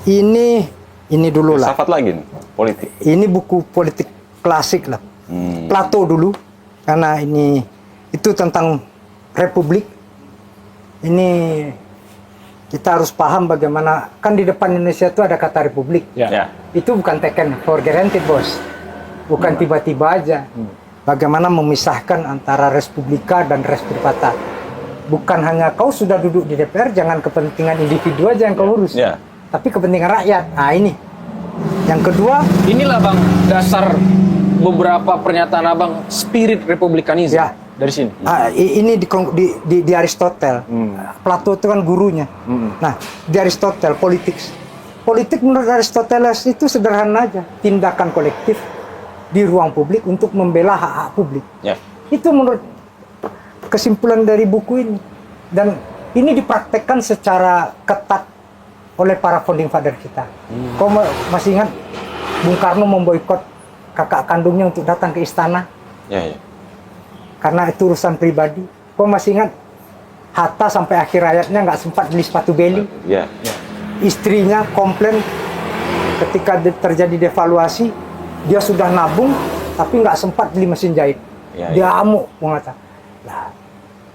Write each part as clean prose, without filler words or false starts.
Ini dulu lah. Filsafat lagi nih, politik. Ini buku politik klasik lah. Plato dulu, karena itu tentang republik. Ini kita harus paham bagaimana, kan di depan Indonesia itu ada kata republik. Ya. Itu bukan taken for granted, bos. Bukan tiba-tiba aja. Bagaimana memisahkan antara res publica dan res privata. Bukan hanya kau sudah duduk di DPR, jangan kepentingan individu aja yang kau urus. Tapi kepentingan rakyat. Nah ini. Yang kedua. Inilah Bang, dasar beberapa pernyataan Abang, spirit republikanisme. Ya. Dari sini. Ini di Aristotle. Plato itu kan gurunya. Nah, di Aristotle, politik menurut Aristoteles itu sederhana aja. Tindakan kolektif di ruang publik untuk membela hak-hak publik. Itu menurut kesimpulan dari buku ini. Dan ini dipraktekkan secara ketat oleh para founding father kita. Kau masih ingat Bung Karno memboikot kakak kandungnya untuk datang ke istana? Karena itu urusan pribadi. Kau masih ingat Hatta sampai akhir hayatnya nggak sempat beli sepatu beli? Istrinya komplain ketika terjadi devaluasi, dia sudah nabung tapi nggak sempat beli mesin jahit. Dia amuk mengatakan, lah,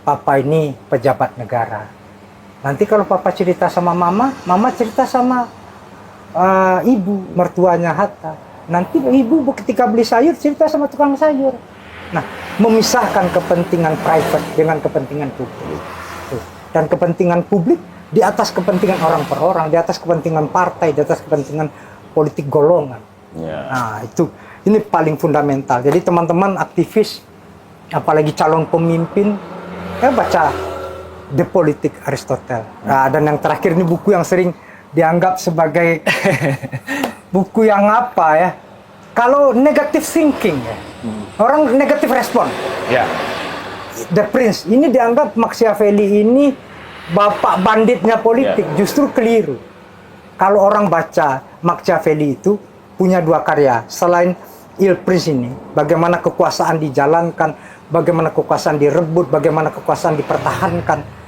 papa ini pejabat negara. Nanti kalau papa cerita sama mama cerita sama ibu mertuanya Hatta. Nanti ibu ketika beli sayur cerita sama tukang sayur. Nah, memisahkan kepentingan private dengan kepentingan publik. Dan kepentingan publik di atas kepentingan orang per orang, di atas kepentingan partai, di atas kepentingan politik golongan. Nah, ini paling fundamental. Jadi teman-teman aktivis, apalagi calon pemimpin, baca The Politik Aristotle. Nah, dan yang terakhir ini buku yang sering dianggap sebagai buku yang apa ya? Kalau negative thinking ya, orang negative respon. The Prince ini dianggap Machiavelli ini bapak banditnya politik, justru keliru. Kalau orang baca Machiavelli itu punya dua karya selain Il Prince ini, bagaimana kekuasaan dijalankan, bagaimana kekuasaan direbut, bagaimana kekuasaan dipertahankan.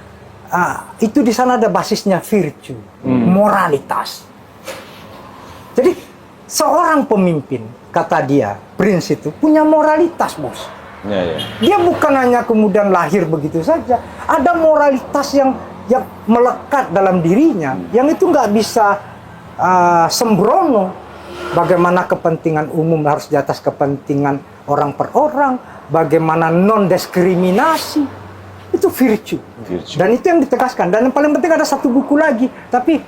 Itu di sana ada basisnya virtue, moralitas. Jadi seorang pemimpin, kata dia, Prince itu punya moralitas, bos. Dia bukan hanya kemudian lahir begitu saja. Ada moralitas yang melekat dalam dirinya, yang itu nggak bisa sembrono. Bagaimana kepentingan umum harus di atas kepentingan orang per orang, bagaimana non-diskriminasi, itu virtue. Dan itu yang ditegaskan. Dan yang paling penting ada satu buku lagi, tapi